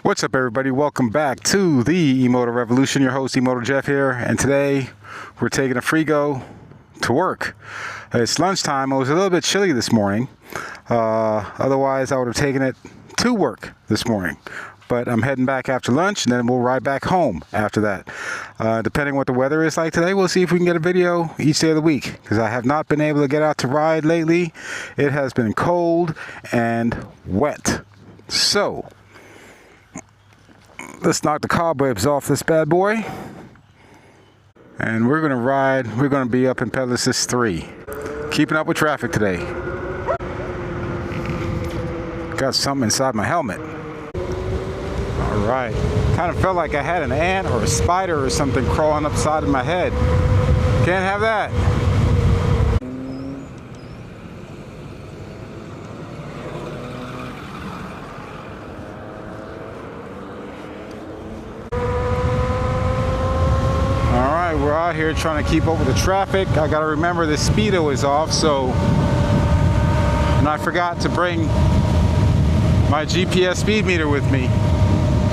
What's up, everybody? Welcome back to the E-Moto Revolution. Your host, E-Moto Jeff here, and today we're taking a Freego to work. It's lunchtime. It was a little bit chilly this morning. Otherwise, I would have taken it to work this morning. But I'm heading back after lunch, and then we'll ride back home after that. Depending what the weather is like today, we'll see if we can get a video each day of the week, because I have not been able to get out to ride lately. It has been cold and wet. So let's knock the cobwebs off this bad boy. And we're going to ride. We're going to be up in Peddlers 3. Keeping up with traffic today. Got something inside my helmet. Alright. Kind of felt like I had an ant or a spider or something crawling up the side of my head. Can't have that. We're out here trying to keep up with the traffic. I gotta remember the speedo is off, and I forgot to bring my GPS speed meter with me.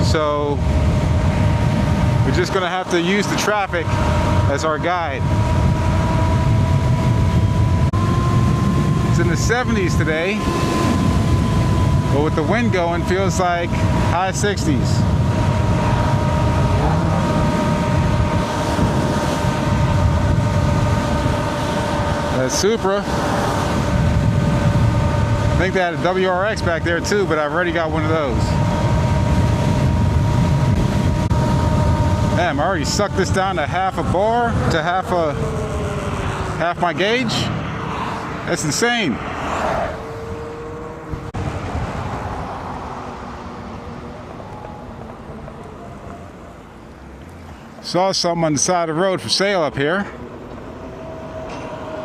So we're just gonna have to use the traffic as our guide. It's in the 70s today, but with the wind going, feels like high 60s. Supra. I think they had a WRX back there too, but I've already got one of those. Damn, I already sucked this down to half a bar, to half my gauge. That's insane. Saw something on the side of the road for sale up here.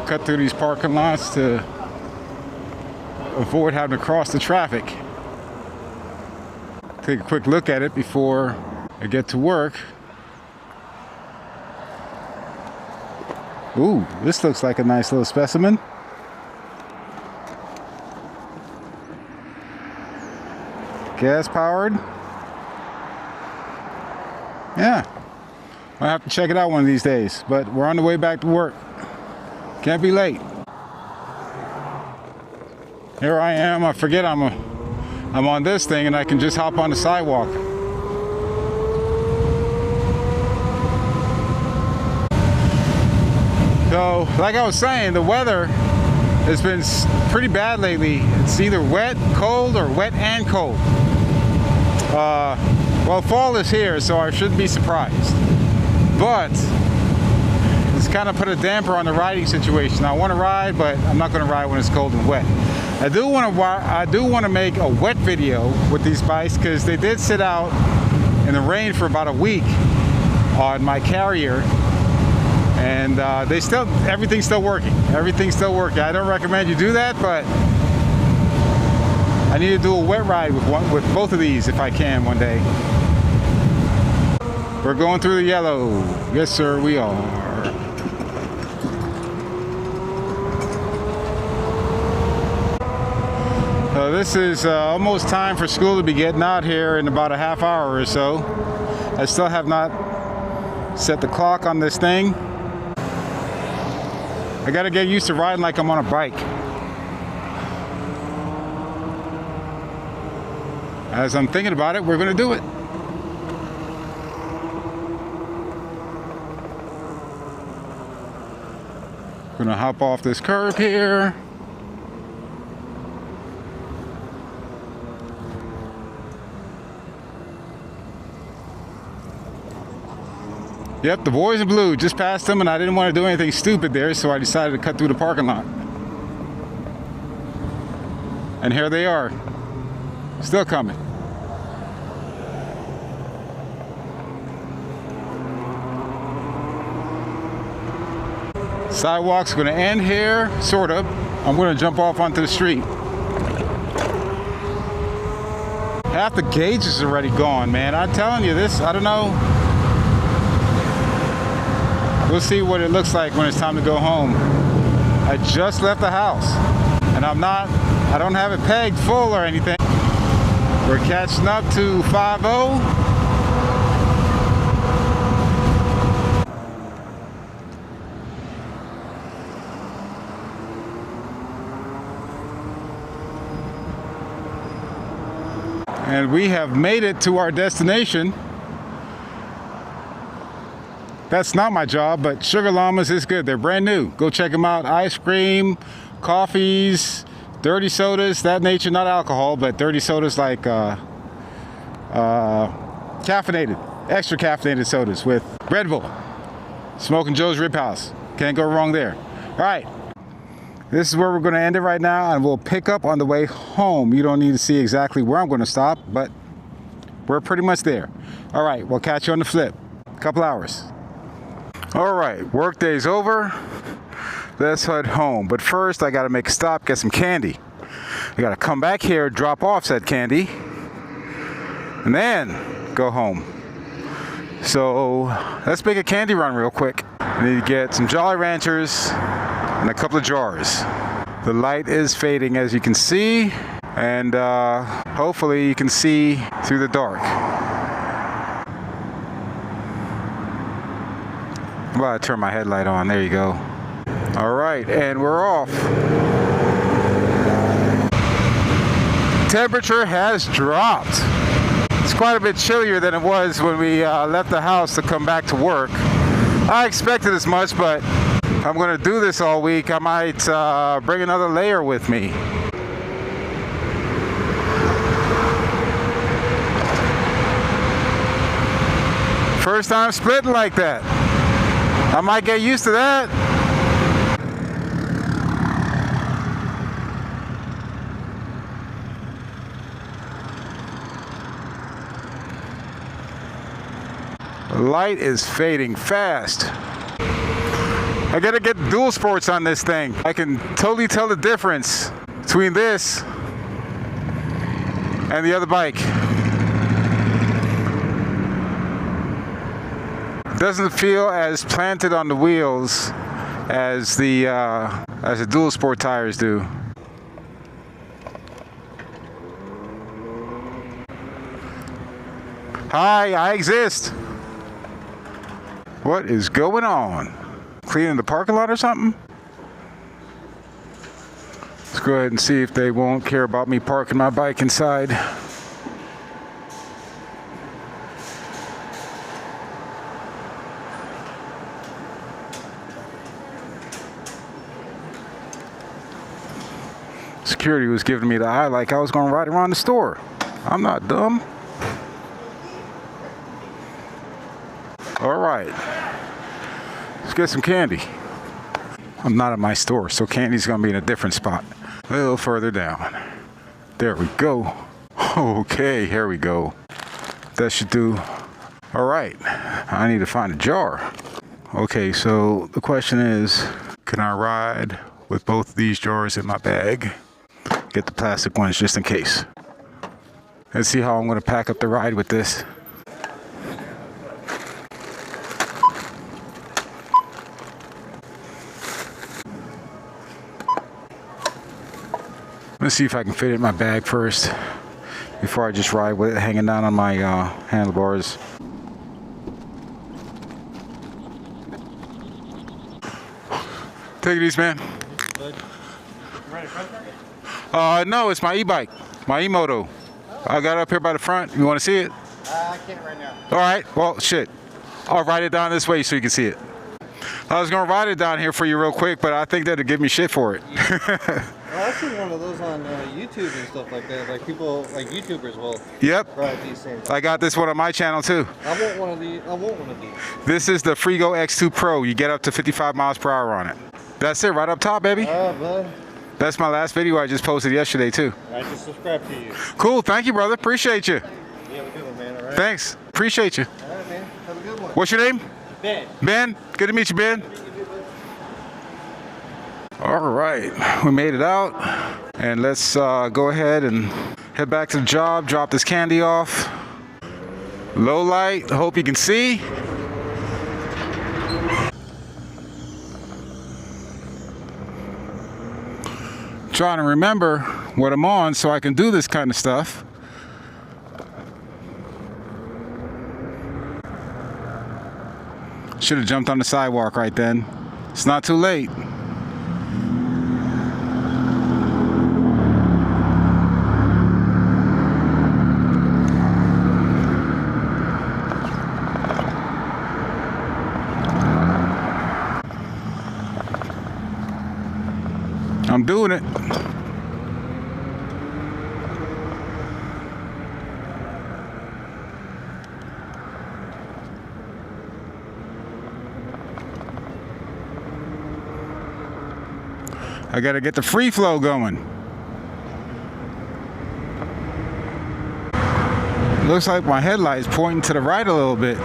Cut through these parking lots to avoid having to cross the traffic. Take a quick look at it before I get to work. Ooh, this looks like a nice little specimen. Gas powered. Yeah, I'll have to check it out one of these days, but we're on the way back to work. Can't be late. Here I am. I forget I'm on this thing and I can just hop on the sidewalk. So, like I was saying, the weather has been pretty bad lately. It's either wet, cold, or wet and cold. Well, fall is here, so I shouldn't be surprised. But it's kind of put a damper on the riding situation. I want to ride, but I'm not going to ride when it's cold and wet. I do want to make a wet video with these bikes, because they did sit out in the rain for about a week on my carrier, and everything's still working. Everything's still working. I don't recommend you do that, but I need to do a wet ride with both of these if I can one day. We're going through the yellow. Yes, sir, we are. This is almost time for school to be getting out here in about a half hour or so. I still have not set the clock on this thing. I gotta get used to riding like I'm on a bike. As I'm thinking about it, we're gonna do it. Gonna hop off this curb here. Yep, the boys in blue, just passed them, and I didn't want to do anything stupid there, so I decided to cut through the parking lot. And here they are, still coming. Sidewalk's going to end here, sort of. I'm going to jump off onto the street. Half the gauge is already gone, man. I'm telling you this, I don't know. We'll see what it looks like when it's time to go home. I just left the house, and I don't have it pegged full or anything. We're catching up to 5-0. And we have made it to our destination. That's not my job, but Sugar Llamas is good. They're brand new. Go check them out. Ice cream, coffees, dirty sodas, that nature, not alcohol, but dirty sodas like caffeinated, extra caffeinated sodas with Red Bull. Smoking Joe's Rib House. Can't go wrong there. All right. This is where we're going to end it right now, and we'll pick up on the way home. You don't need to see exactly where I'm going to stop, but we're pretty much there. All right, we'll catch you on the flip. Couple hours. All right, work day's over. Let's head home. But first, I got to make a stop, get some candy. I got to come back here, drop off said candy, and then go home. So let's make a candy run real quick. I need to get some Jolly Ranchers and a couple of jars. The light is fading, as you can see, and hopefully you can see through the dark. Well, I turn my headlight on. There you go. All right, and we're off. Temperature has dropped. It's quite a bit chillier than it was when we left the house to come back to work. I expected as much, but if I'm going to do this all week, I might bring another layer with me. First time splitting like that. I might get used to that. The light is fading fast. I gotta get dual sports on this thing. I can totally tell the difference between this and the other bike. It doesn't feel as planted on the wheels as the dual sport tires do. Hi, I exist. What is going on? Cleaning the parking lot or something? Let's go ahead and see if they won't care about me parking my bike inside. Security was giving me the eye like I was going to ride around the store. I'm not dumb. All right. Let's get some candy. I'm not at my store, so candy's gonna be in a different spot. A little further down. There we go. Okay, here we go. That should do. All right, I need to find a jar. Okay, so the question is, can I ride with both of these jars in my bag? Get the plastic ones just in case. Let's see how I'm gonna pack up the ride with this. Let's see if I can fit it in my bag first before I just ride with it hanging down on my handlebars. Take it easy, man. No, it's my e-bike, my E-Moto. I got it up here by the front. You want to see it? I can't right now. All right. Well, shit. I'll ride it down this way so you can see it. I was going to ride it down here for you real quick, but I think that'd give me shit for it. Well, I've seen one of those on YouTube and stuff like that. Like people, like YouTubers will ride these things. I got this one on my channel too. I want one of these. This is the Freego X2 Pro. You get up to 55 miles per hour on it. That's it, right up top, baby. Bud. That's my last video I just posted yesterday too. I just subscribed to you. Cool, thank you, brother. Appreciate you. You have a good one, man. All right. Thanks. Appreciate you. All right, man. Have a good one. What's your name? Ben. Ben. Good to meet you, Ben. All right, we made it out, and let's go ahead and head back to the job, drop this candy off. Low light, hope you can see. Trying to remember what I'm on so I can do this kind of stuff. Should have jumped on the sidewalk right then. It's not too late. I'm doing it. I gotta get the free flow going. Looks like my headlight is pointing to the right a little bit.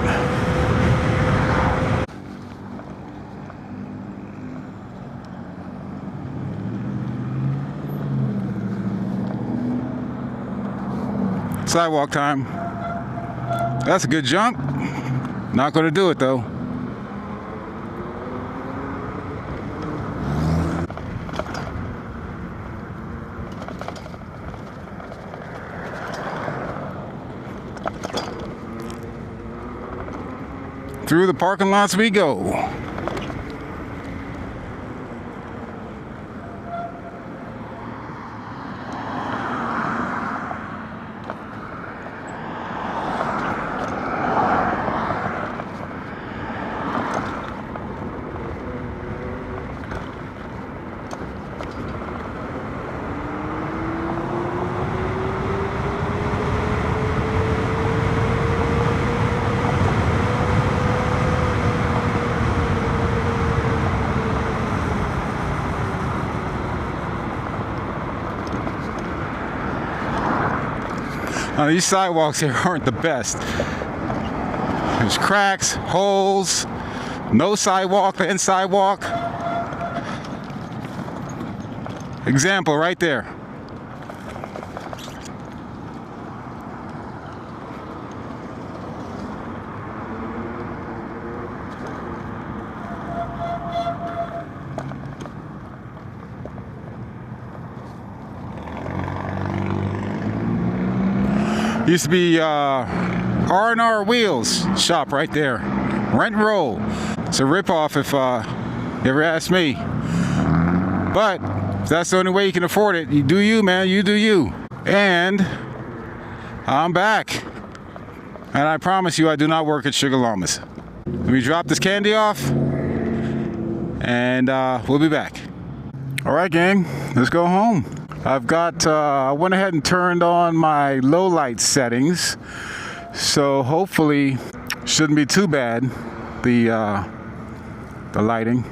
Sidewalk time. That's a good jump. Not gonna do it though. Through the parking lots we go. Now, these sidewalks here aren't the best. There's cracks, holes, no sidewalk, then sidewalk. Example right there. Used to be R&R Wheels shop right there. Rent and roll. It's a ripoff if you ever ask me. But if that's the only way you can afford it, you do you, man. You do you. And I'm back. And I promise you I do not work at Sugar Llamas. Let me drop this candy off. And we'll be back. All right, gang. Let's go home. I've got, I went ahead and turned on my low light settings, so hopefully shouldn't be too bad, the lighting.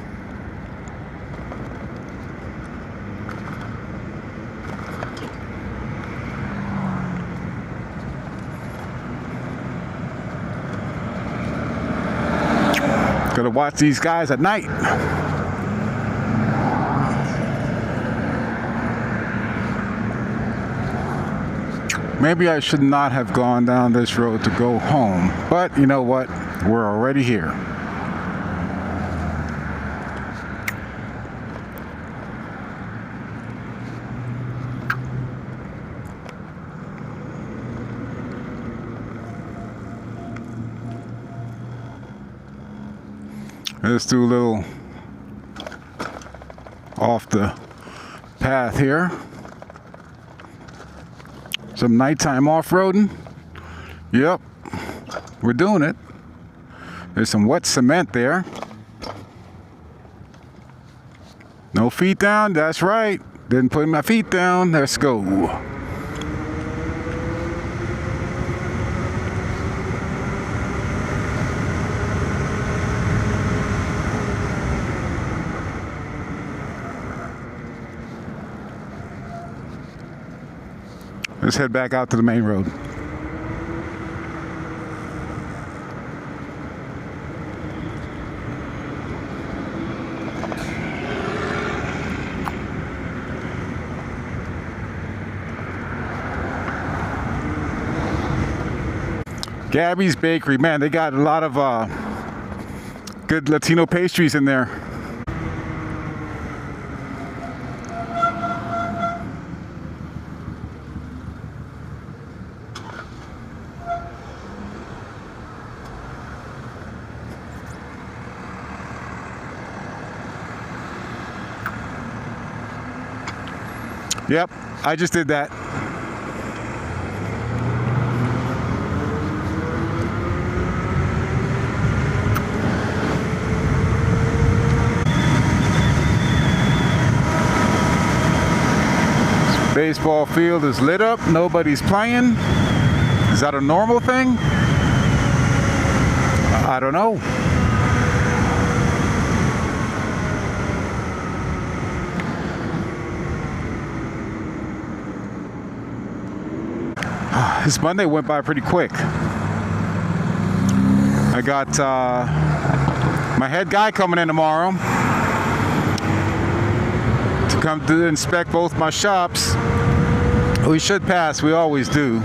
Gotta watch these guys at night. Maybe I should not have gone down this road to go home, but you know what? We're already here. Let's do a little off the path here. Some nighttime off-roading. Yep, we're doing it. There's some wet cement there. No feet down, that's right. Didn't put my feet down, let's go. Let's head back out to the main road. Gabby's Bakery, man, they got a lot of good Latino pastries in there. Yep, I just did that. Baseball field is lit up. Nobody's playing. Is that a normal thing? I don't know. This Monday went by pretty quick. I got my head guy coming in tomorrow to come to inspect both my shops. We should pass, we always do.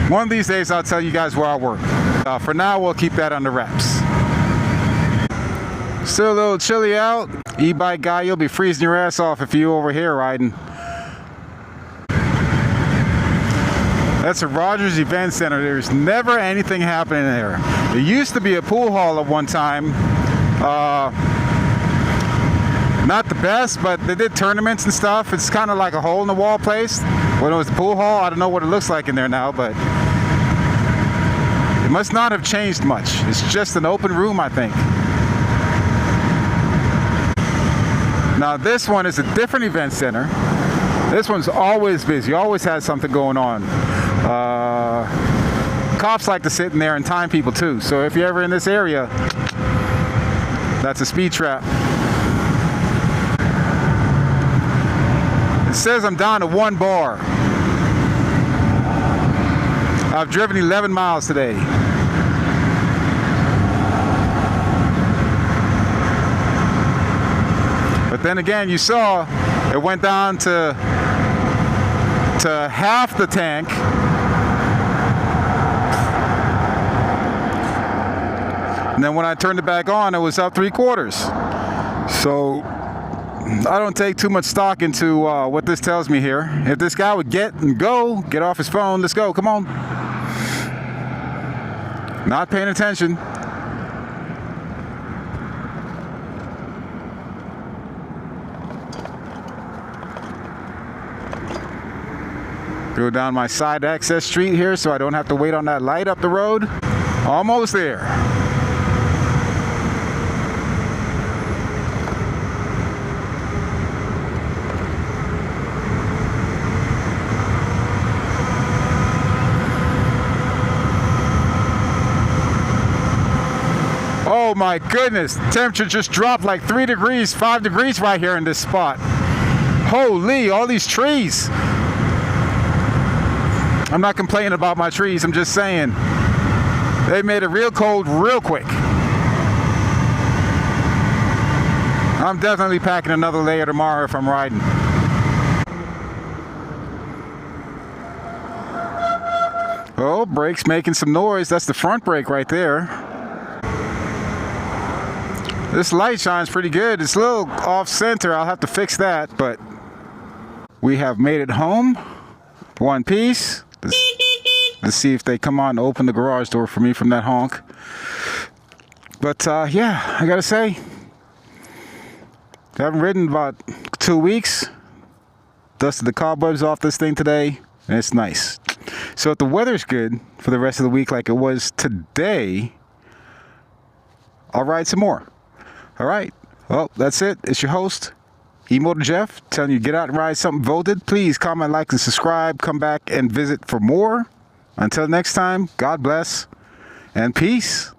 One of these days I'll tell you guys where I work. For now, we'll keep that under wraps. Still a little chilly out. E-bike guy, you'll be freezing your ass off if you over here riding. That's a Rogers Event Center. There's never anything happening there. It used to be a pool hall at one time. Not the best, but they did tournaments and stuff. It's kind of like a hole in the wall place. When it was the pool hall, I don't know what it looks like in there now, but it must not have changed much. It's just an open room, I think. Now this one is a different event center. This one's always busy, always has something going on. Cops like to sit in there and time people too. So if you're ever in this area, that's a speed trap. It says I'm down to 1 bar. I've driven 11 miles today. But then again, you saw it went down to half the tank. And then when I turned it back on, it was up 3/4. So I don't take too much stock into what this tells me here. If this guy would get off his phone, let's go, come on. Not paying attention. Go down my side access street here so I don't have to wait on that light up the road. Almost there. Oh my goodness, temperature just dropped like 3 degrees, 5 degrees right here in this spot. Holy, all these trees. I'm not complaining about my trees, I'm just saying they made it real cold real quick. I'm definitely packing another layer tomorrow if I'm riding. Oh, brake's making some noise. That's the front brake right there. This light shines pretty good. It's a little off center. I'll have to fix that, but we have made it home. One piece. Let's see if they come on to open the garage door for me from that honk. But yeah, I gotta say, I haven't ridden in about 2 weeks. Dusted the cobwebs off this thing today, and it's nice. So if the weather's good for the rest of the week like it was today, I'll ride some more. All right, well, that's it. It's your host, E-Moto Jeff, telling you get out and ride something voted. Please comment, like, and subscribe. Come back and visit for more. Until next time, God bless and peace.